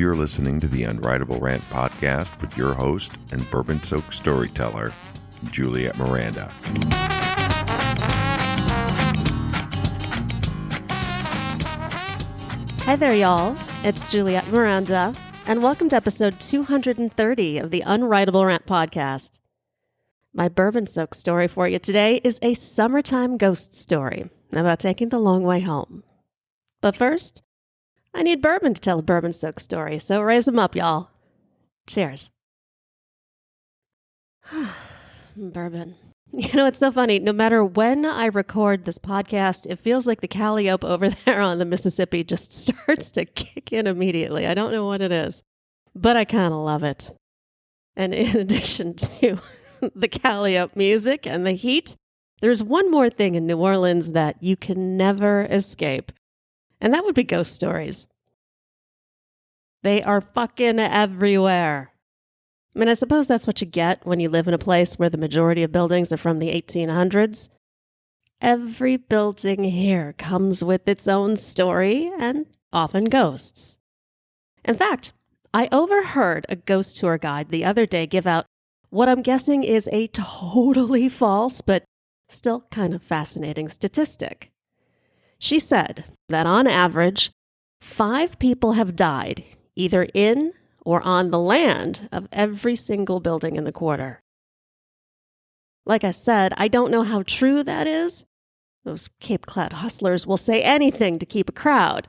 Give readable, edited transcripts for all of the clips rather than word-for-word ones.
You're listening to the Unwritable Rant podcast with your host and bourbon-soaked storyteller, Juliette Miranda. Hi there, y'all. It's Juliette Miranda, and welcome to episode 230 of the Unwritable Rant podcast. My bourbon-soaked story for you today is a summertime ghost story about taking the long way home. But first, I need bourbon to tell a bourbon-soaked story, so raise them up, y'all. Cheers. Bourbon. You know, it's so funny. No matter when I record this podcast, it feels like the calliope over there on the Mississippi just starts to kick in immediately. I don't know what it is, but I kind of love it. And in addition to the calliope music and the heat, there's one more thing in New Orleans that you can never escape. And that would be ghost stories. They are fucking everywhere. I mean, I suppose that's what you get when you live in a place where the majority of buildings are from the 1800s. Every building here comes with its own story and often ghosts. In fact, I overheard a ghost tour guide the other day give out what I'm guessing is a totally false but still kind of fascinating statistic. She said that on average, 5 people have died either in or on the land of every single building in the quarter. Like I said, I don't know how true that is. Those Cape Cod hustlers will say anything to keep a crowd.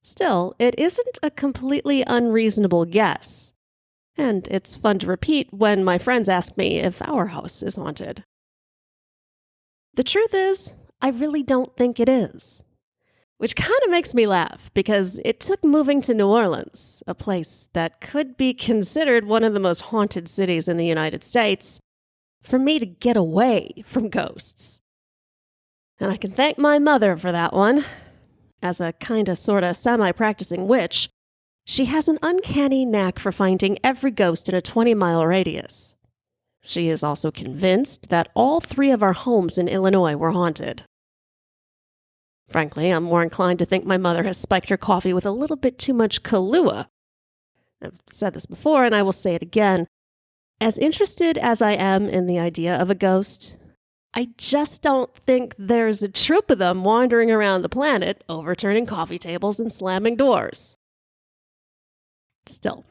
Still, it isn't a completely unreasonable guess. And it's fun to repeat when my friends ask me if our house is haunted. The truth is, I really don't think it is. Which kind of makes me laugh, because it took moving to New Orleans, a place that could be considered one of the most haunted cities in the United States, for me to get away from ghosts. And I can thank my mother for that one. As a kinda sorta semi-practicing witch, she has an uncanny knack for finding every ghost in a 20-mile radius. She is also convinced that all 3 of our homes in Illinois were haunted. Frankly, I'm more inclined to think my mother has spiked her coffee with a little bit too much Kahlua. I've said this before, and I will say it again. As interested as I am in the idea of a ghost, I just don't think there's a troop of them wandering around the planet, overturning coffee tables and slamming doors. Still,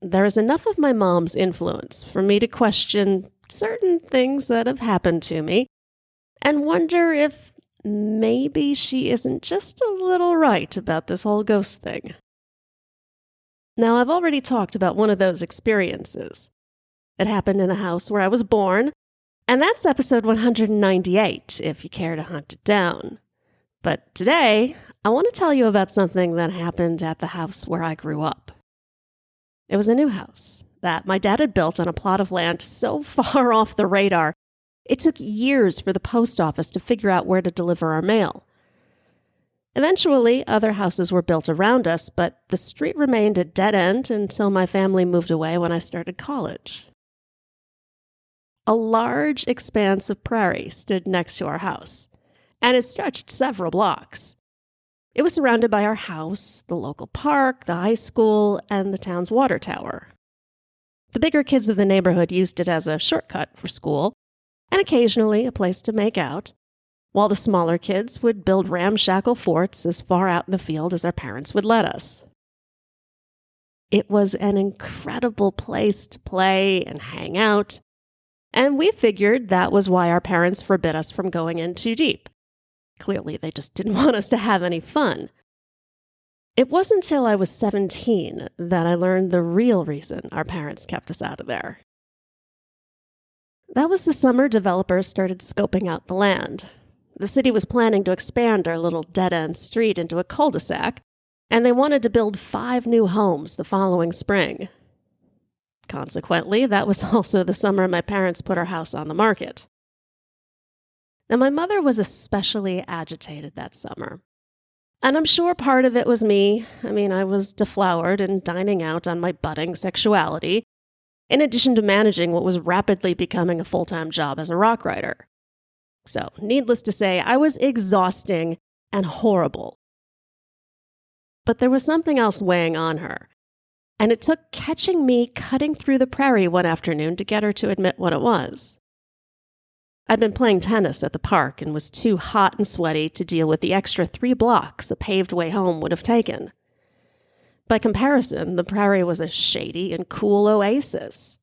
there is enough of my mom's influence for me to question certain things that have happened to me and wonder if maybe she isn't just a little right about this whole ghost thing. Now, I've already talked about one of those experiences. It happened in the house where I was born, and that's episode 198, if you care to hunt it down. But today, I want to tell you about something that happened at the house where I grew up. It was a new house that my dad had built on a plot of land so far off the radar, it took years for the post office to figure out where to deliver our mail. Eventually, other houses were built around us, but the street remained a dead end until my family moved away when I started college. A large expanse of prairie stood next to our house, and it stretched several blocks. It was surrounded by our house, the local park, the high school, and the town's water tower. The bigger kids of the neighborhood used it as a shortcut for school, and occasionally a place to make out, while the smaller kids would build ramshackle forts as far out in the field as our parents would let us. It was an incredible place to play and hang out, and we figured that was why our parents forbid us from going in too deep. Clearly, they just didn't want us to have any fun. It wasn't until I was 17 that I learned the real reason our parents kept us out of there. That was the summer developers started scoping out the land. The city was planning to expand our little dead-end street into a cul-de-sac, and they wanted to build 5 new homes the following spring. Consequently, that was also the summer my parents put our house on the market. Now, my mother was especially agitated that summer. And I'm sure part of it was me. I mean, I was deflowered and dining out on my budding sexuality, in addition to managing what was rapidly becoming a full-time job as a rock writer. So, needless to say, I was exhausting and horrible. But there was something else weighing on her. And it took catching me cutting through the prairie one afternoon to get her to admit what it was. I'd been playing tennis at the park and was too hot and sweaty to deal with the extra 3 blocks a paved way home would have taken. By comparison, the prairie was a shady and cool oasis.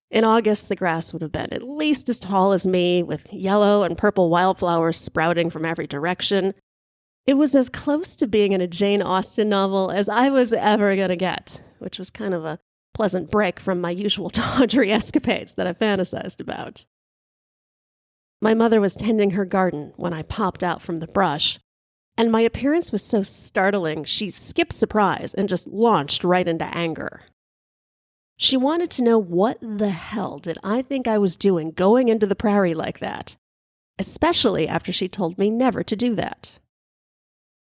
In August, the grass would have been at least as tall as me, with yellow and purple wildflowers sprouting from every direction. It was as close to being in a Jane Austen novel as I was ever going to get, which was kind of a pleasant break from my usual tawdry escapades that I fantasized about. My mother was tending her garden when I popped out from the brush, and my appearance was so startling she skipped surprise and just launched right into anger. She wanted to know what the hell did I think I was doing going into the prairie like that, especially after she told me never to do that.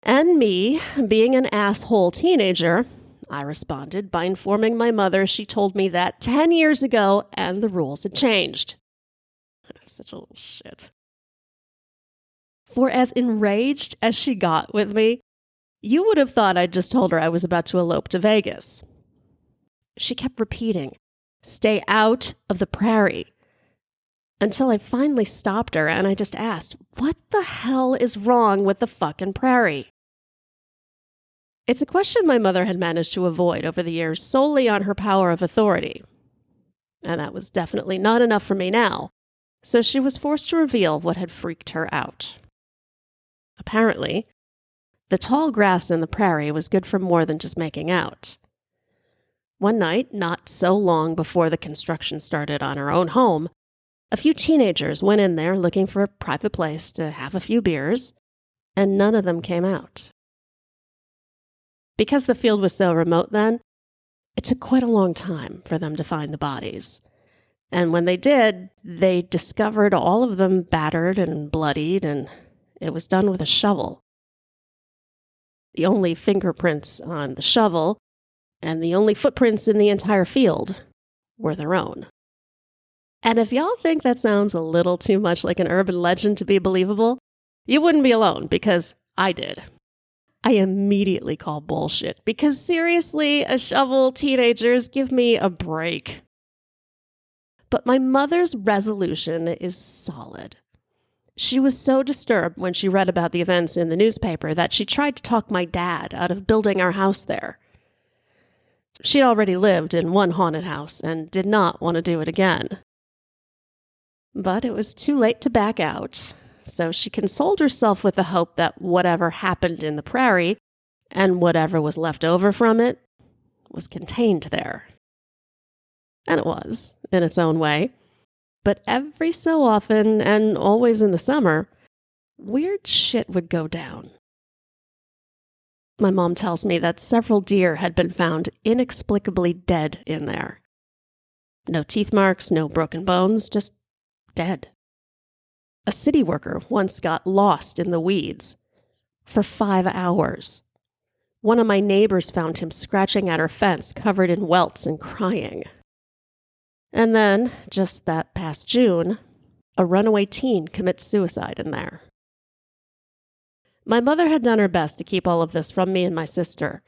And me, being an asshole teenager, I responded by informing my mother she told me that 10 years ago and the rules had changed. Such a little shit. For as enraged as she got with me, you would have thought I'd just told her I was about to elope to Vegas. She kept repeating, "Stay out of the prairie," until I finally stopped her and I just asked, what the hell is wrong with the fucking prairie? It's a question my mother had managed to avoid over the years solely on her power of authority. And that was definitely not enough for me now, so she was forced to reveal what had freaked her out. Apparently, the tall grass in the prairie was good for more than just making out. One night, not so long before the construction started on our own home, a few teenagers went in there looking for a private place to have a few beers, and none of them came out. Because the field was so remote then, it took quite a long time for them to find the bodies. And when they did, they discovered all of them battered and bloodied, and it was done with a shovel. The only fingerprints on the shovel, and the only footprints in the entire field, were their own. And if y'all think that sounds a little too much like an urban legend to be believable, you wouldn't be alone, because I did. I immediately call bullshit, because seriously, a shovel, teenagers, give me a break. But my mother's resolution is solid. She was so disturbed when she read about the events in the newspaper that she tried to talk my dad out of building our house there. She'd already lived in one haunted house and did not want to do it again. But it was too late to back out, so she consoled herself with the hope that whatever happened in the prairie, and whatever was left over from it, was contained there. And it was, in its own way. But every so often, and always in the summer, weird shit would go down. My mom tells me that several deer had been found inexplicably dead in there. No teeth marks, no broken bones, just dead. A city worker once got lost in the weeds for 5 hours. One of my neighbors found him scratching at her fence, covered in welts and crying. And then, just that past June, a runaway teen commits suicide in there. My mother had done her best to keep all of this from me and my sister,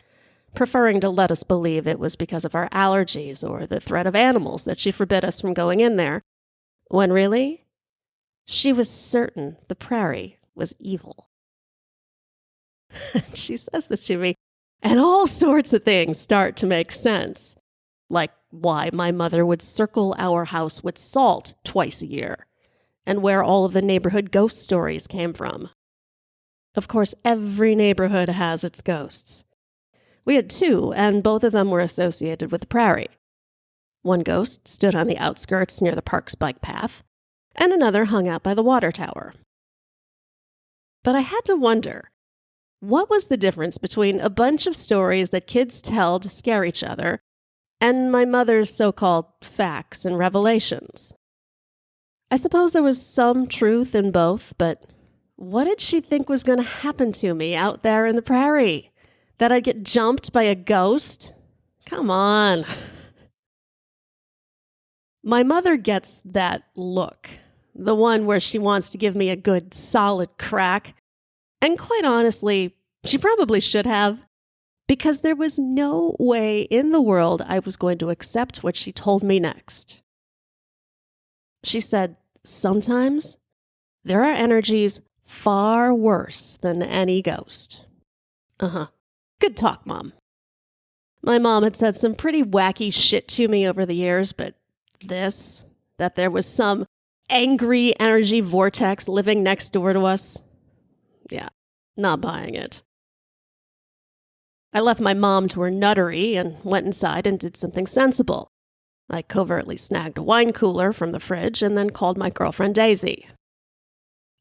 preferring to let us believe it was because of our allergies or the threat of animals that she forbid us from going in there, when really, she was certain the prairie was evil. She says this to me, and all sorts of things start to make sense, like why my mother would circle our house with salt twice a year, and where all of the neighborhood ghost stories came from. Of course, every neighborhood has its ghosts. We had 2, and both of them were associated with the prairie. One ghost stood on the outskirts near the park's bike path, and another hung out by the water tower. But I had to wonder, what was the difference between a bunch of stories that kids tell to scare each other and my mother's so-called facts and revelations? I suppose there was some truth in both, but what did she think was going to happen to me out there in the prairie? That I'd get jumped by a ghost? Come on. My mother gets that look, the one where she wants to give me a good, solid crack. And quite honestly, she probably should have. because there was no way in the world I was going to accept what she told me next. She said, sometimes there are energies far worse than any ghost. Good talk, Mom. My mom had said some pretty wacky shit to me over the years, but that there was some angry energy vortex living next door to us, yeah, not buying it. I left my mom to her nuttery and went inside and did something sensible. I covertly snagged a wine cooler from the fridge and then called my girlfriend Daisy.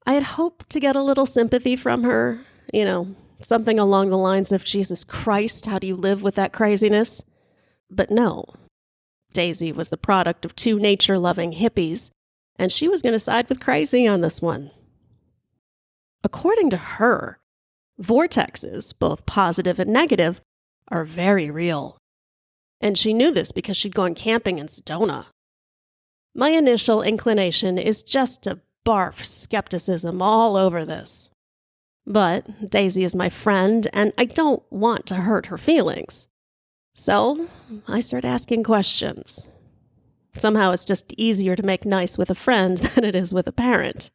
I had hoped to get a little sympathy from her, something along the lines of, Jesus Christ, how do you live with that craziness? But no. Daisy was the product of two nature-loving hippies, and she was going to side with crazy on this one. According to her, vortexes, both positive and negative, are very real. And she knew this because she'd gone camping in Sedona. My initial inclination is just to barf skepticism all over this. But Daisy is my friend, and I don't want to hurt her feelings. So I start asking questions. Somehow it's just easier to make nice with a friend than it is with a parent.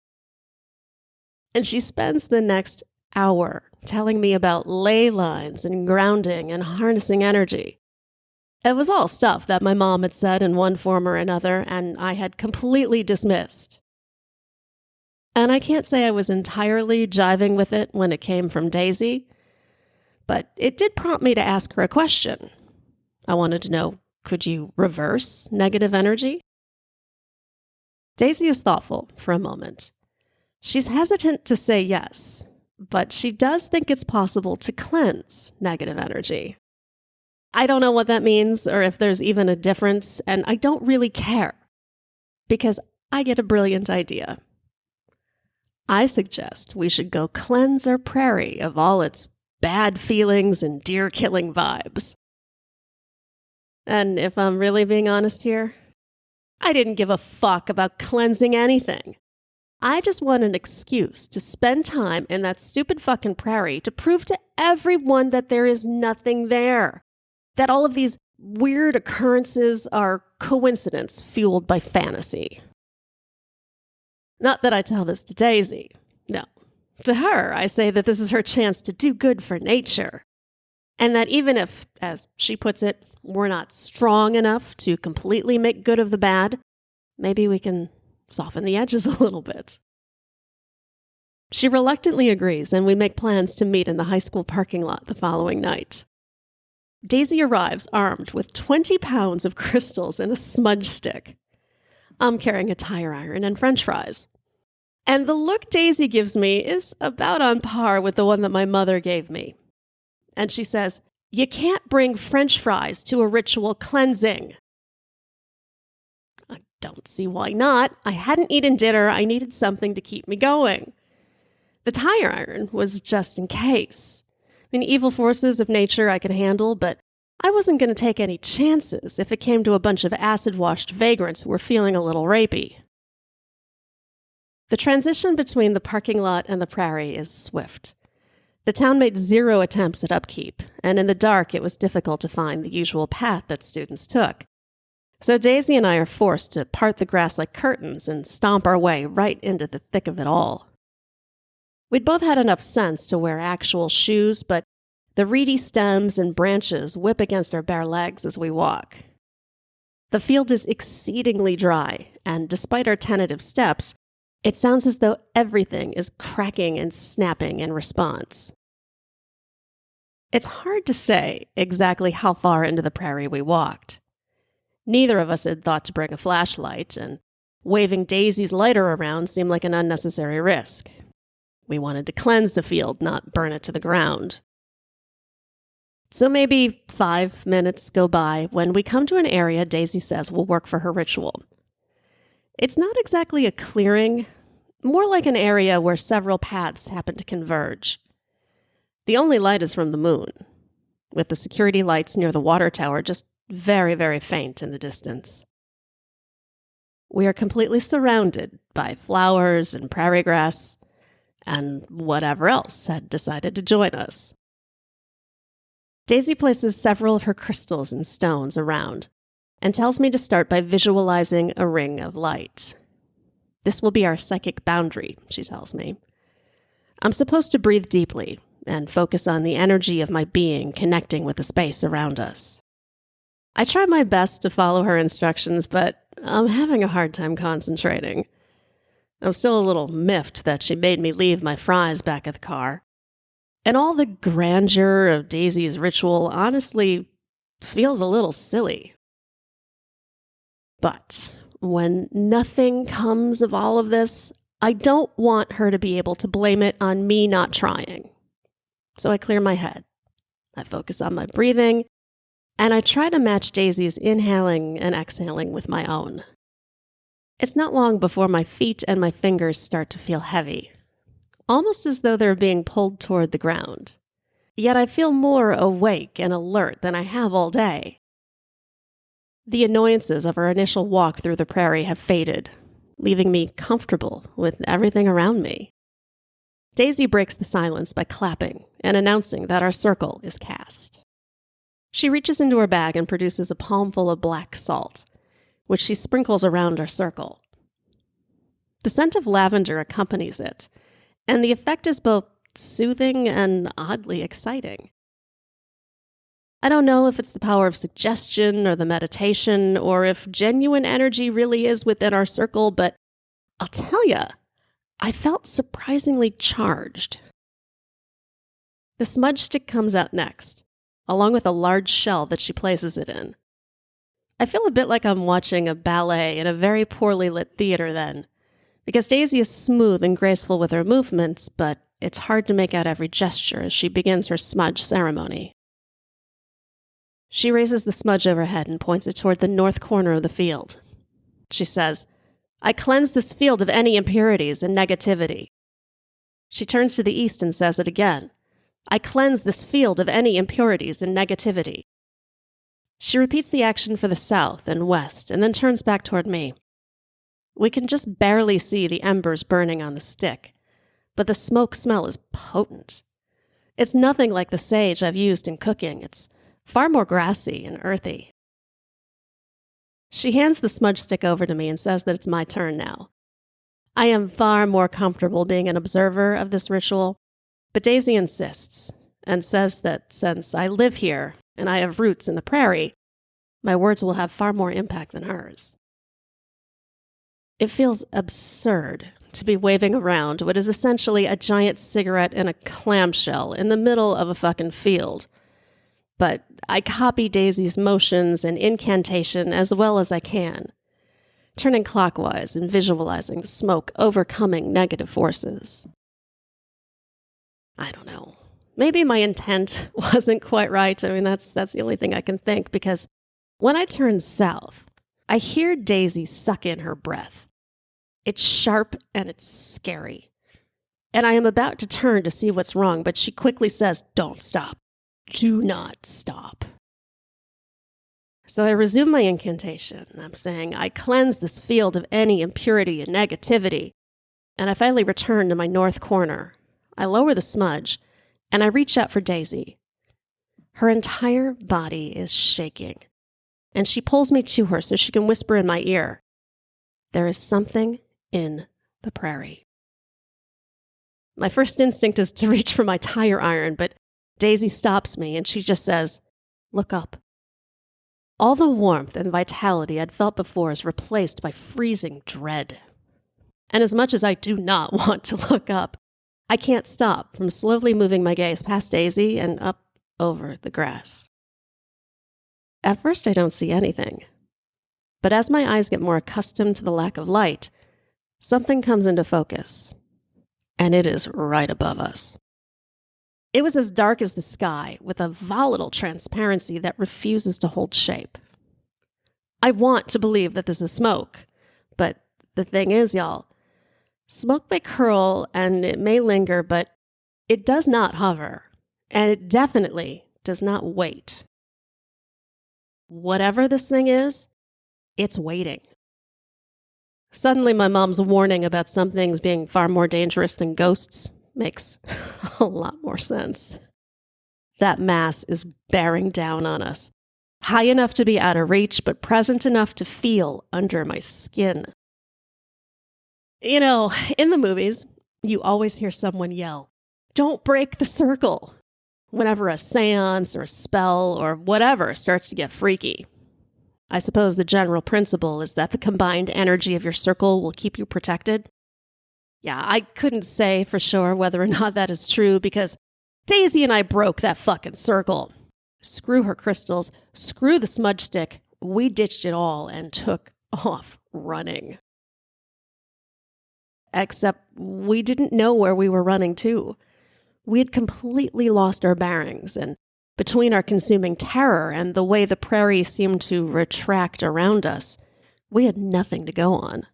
And she spends the next hour telling me about ley lines and grounding and harnessing energy. It was all stuff that my mom had said in one form or another, and I had completely dismissed. And I can't say I was entirely jiving with it when it came from Daisy, but it did prompt me to ask her a question. I wanted to know, could you reverse negative energy? Daisy is thoughtful for a moment. She's hesitant to say yes, but she does think it's possible to cleanse negative energy. I don't know what that means or if there's even a difference, and I don't really care, because I get a brilliant idea. I suggest we should go cleanse our prairie of all its bad feelings and deer-killing vibes. And if I'm really being honest here, I didn't give a fuck about cleansing anything. I just want an excuse to spend time in that stupid fucking prairie to prove to everyone that there is nothing there. That all of these weird occurrences are coincidence fueled by fantasy. Not that I tell this to Daisy. No. To her, I say that this is her chance to do good for nature. And that even if, as she puts it, we're not strong enough to completely make good of the bad, maybe we can soften the edges a little bit. She reluctantly agrees, and we make plans to meet in the high school parking lot the following night. Daisy arrives armed with 20 pounds of crystals and a smudge stick. I'm carrying a tire iron and French fries. And the look Daisy gives me is about on par with the one that my mother gave me. And she says, "You can't bring French fries to a ritual cleansing." I don't see why not. I hadn't eaten dinner. I needed something to keep me going. The tire iron was just in case. Evil forces of nature I could handle, but I wasn't going to take any chances if it came to a bunch of acid-washed vagrants who were feeling a little rapey. The transition between the parking lot and the prairie is swift. The town made 0 attempts at upkeep, and in the dark it was difficult to find the usual path that students took. So Daisy and I are forced to part the grass like curtains and stomp our way right into the thick of it all. We'd both had enough sense to wear actual shoes, but the reedy stems and branches whip against our bare legs as we walk. The field is exceedingly dry, and despite our tentative steps, it sounds as though everything is cracking and snapping in response. It's hard to say exactly how far into the prairie we walked. Neither of us had thought to bring a flashlight, and waving Daisy's lighter around seemed like an unnecessary risk. We wanted to cleanse the field, not burn it to the ground. So maybe 5 minutes go by when we come to an area Daisy says will work for her ritual. It's not exactly a clearing, more like an area where several paths happen to converge. The only light is from the moon, with the security lights near the water tower just very, very faint in the distance. We are completely surrounded by flowers and prairie grass, and whatever else had decided to join us. Daisy places several of her crystals and stones around and tells me to start by visualizing a ring of light. This will be our psychic boundary, she tells me. I'm supposed to breathe deeply and focus on the energy of my being connecting with the space around us. I try my best to follow her instructions, but I'm having a hard time concentrating. I'm still a little miffed that she made me leave my fries back at the car. And all the grandeur of Daisy's ritual honestly feels a little silly. But when nothing comes of all of this, I don't want her to be able to blame it on me not trying. So I clear my head. I focus on my breathing, and I try to match Daisy's inhaling and exhaling with my own. It's not long before my feet and my fingers start to feel heavy, almost as though they're being pulled toward the ground. Yet I feel more awake and alert than I have all day. The annoyances of our initial walk through the prairie have faded, leaving me comfortable with everything around me. Daisy breaks the silence by clapping and announcing that our circle is cast. She reaches into her bag and produces a palmful of black salt, which she sprinkles around our circle. The scent of lavender accompanies it, and the effect is both soothing and oddly exciting. I don't know if it's the power of suggestion or the meditation, or if genuine energy really is within our circle, but I'll tell ya, I felt surprisingly charged. The smudge stick comes out next, along with a large shell that she places it in. I feel a bit like I'm watching a ballet in a very poorly lit theater then, because Daisy is smooth and graceful with her movements, but it's hard to make out every gesture as she begins her smudge ceremony. She raises the smudge overhead and points it toward the north corner of the field. She says, "I cleanse this field of any impurities and negativity." She turns to the east and says it again. "I cleanse this field of any impurities and negativity." She repeats the action for the south and west and then turns back toward me. We can just barely see the embers burning on the stick, but the smoke smell is potent. It's nothing like the sage I've used in cooking. It's far more grassy and earthy. She hands the smudge stick over to me and says that it's my turn now. I am far more comfortable being an observer of this ritual, but Daisy insists and says that since I live here and I have roots in the prairie, my words will have far more impact than hers. It feels absurd to be waving around what is essentially a giant cigarette in a clamshell in the middle of a fucking field. But I copy Daisy's motions and incantation as well as I can, turning clockwise and visualizing the smoke overcoming negative forces. I don't know. Maybe my intent wasn't quite right. I mean, that's the only thing I can think, because when I turn south, I hear Daisy suck in her breath. It's sharp and it's scary. And I am about to turn to see what's wrong, but she quickly says, "Don't stop. Do not stop." So I resume my incantation. I'm saying, "I cleanse this field of any impurity and negativity." And I finally return to my north corner. I lower the smudge, and I reach out for Daisy. Her entire body is shaking, and she pulls me to her so she can whisper in my ear, "There is something in the prairie." My first instinct is to reach for my tire iron, but Daisy stops me, and she just says, "Look up." All the warmth and vitality I'd felt before is replaced by freezing dread. And as much as I do not want to look up, I can't stop from slowly moving my gaze past Daisy and up over the grass. At first, I don't see anything. But as my eyes get more accustomed to the lack of light, something comes into focus, and it is right above us. It was as dark as the sky, with a volatile transparency that refuses to hold shape. I want to believe that this is smoke, but the thing is, y'all, smoke may curl and it may linger, but it does not hover, and it definitely does not wait. Whatever this thing is, it's waiting. Suddenly, my mom's warning about some things being far more dangerous than ghosts makes a lot more sense. That mass is bearing down on us, high enough to be out of reach, but present enough to feel under my skin. You know, in the movies, you always hear someone yell, "Don't break the circle," whenever a seance or a spell or whatever starts to get freaky. I suppose the general principle is that the combined energy of your circle will keep you protected. Yeah, I couldn't say for sure whether or not that is true because Daisy and I broke that fucking circle. Screw her crystals, screw the smudge stick. We ditched it all and took off running. Except we didn't know where we were running to. We had completely lost our bearings, and between our consuming terror and the way the prairie seemed to retract around us, we had nothing to go on.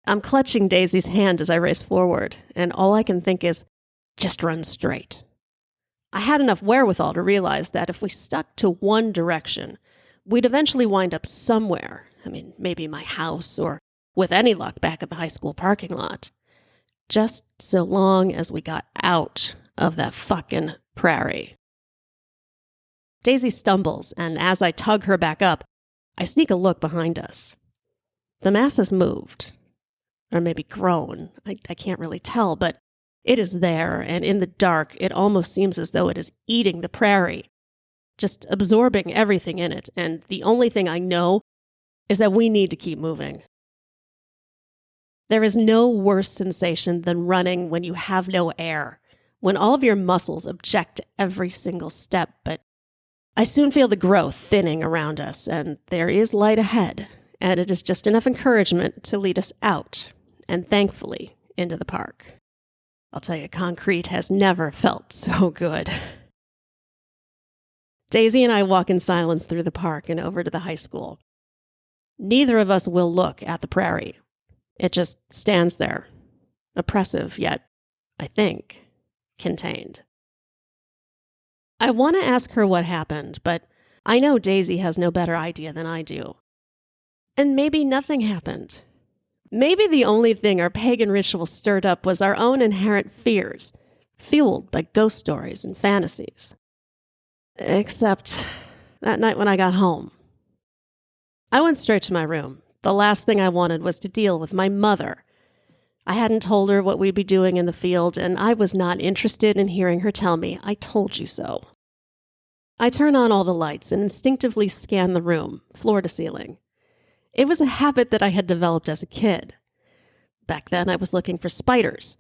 I'm clutching Daisy's hand as I race forward, and all I can think is, just run straight. I had enough wherewithal to realize that if we stuck to one direction, we'd eventually wind up somewhere. I mean, maybe my house, or with any luck, back at the high school parking lot. Just so long as we got out of that fucking prairie. Daisy stumbles, and as I tug her back up, I sneak a look behind us. The mass has moved. Or maybe grown. I can't really tell, but it is there, and in the dark, it almost seems as though it is eating the prairie, just absorbing everything in it, and the only thing I know is that we need to keep moving. There is no worse sensation than running when you have no air, when all of your muscles object to every single step, but I soon feel the growth thinning around us, and there is light ahead, and it is just enough encouragement to lead us out, and thankfully, into the park. I'll tell you, concrete has never felt so good. Daisy and I walk in silence through the park and over to the high school. Neither of us will look at the prairie. It just stands there, oppressive yet, I think, contained. I want to ask her what happened, but I know Daisy has no better idea than I do. And maybe nothing happened. Maybe the only thing our pagan ritual stirred up was our own inherent fears, fueled by ghost stories and fantasies. Except that night when I got home. I went straight to my room. The last thing I wanted was to deal with my mother. I hadn't told her what we'd be doing in the field, and I was not interested in hearing her tell me, "I told you so." I turn on all the lights and instinctively scan the room, floor to ceiling. It was a habit that I had developed as a kid. Back then, I was looking for spiders.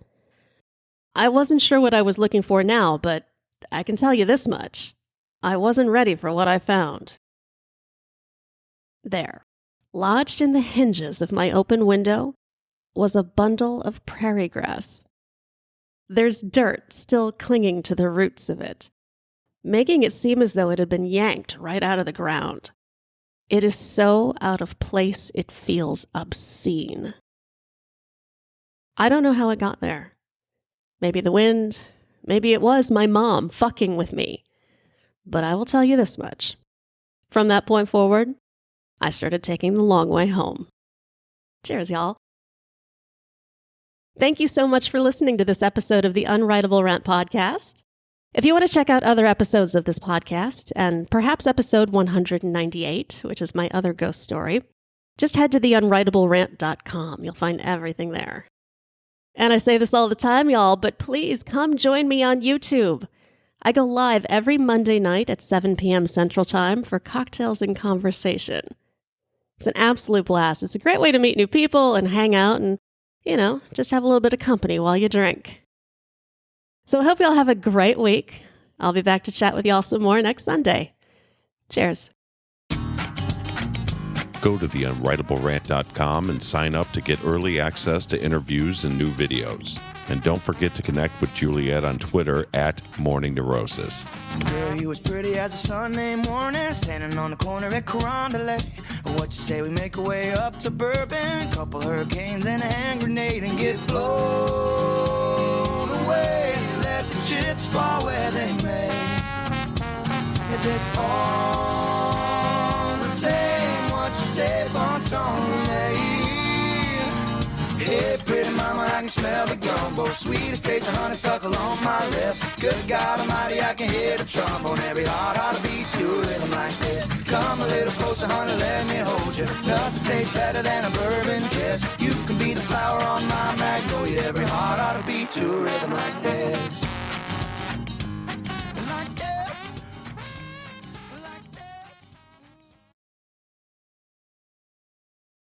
I wasn't sure what I was looking for now, but I can tell you this much. I wasn't ready for what I found. There, lodged in the hinges of my open window, was a bundle of prairie grass. There's dirt still clinging to the roots of it, making it seem as though it had been yanked right out of the ground. It is so out of place, it feels obscene. I don't know how it got there. Maybe the wind, maybe it was my mom fucking with me. But I will tell you this much. From that point forward, I started taking the long way home. Cheers, y'all. Thank you so much for listening to this episode of the Unwritable Rant podcast. If you want to check out other episodes of this podcast, and perhaps episode 198, which is my other ghost story, just head to theunwritablerant.com. You'll find everything there. And I say this all the time, y'all, but please come join me on YouTube. I go live every Monday night at 7 p.m. Central Time for cocktails and conversation. It's an absolute blast. It's a great way to meet new people and hang out and, just have a little bit of company while you drink. So I hope y'all have a great week. I'll be back to chat with y'all some more next Sunday. Cheers. Go to theunwritablerant.com and sign up to get early access to interviews and new videos. And don't forget to connect with Juliette on Twitter at Morning Neurosis. Girl, you as pretty as a Sunday morning, standing on the corner at Carondelet. What you say we make our way up to Bourbon, a couple hurricanes and a hand grenade, and get blown away. Let the chips fall where they may. If it's all the same, what you say, bon ton relay. Hey, pretty mama, I can smell the gumbo. Sweetest taste of honeysuckle on my lips. Good God Almighty, I can hear the trombone. Every heart ought to beat to a rhythm like this. Come a little closer, honey, let me hold you. Nothing tastes better than a bourbon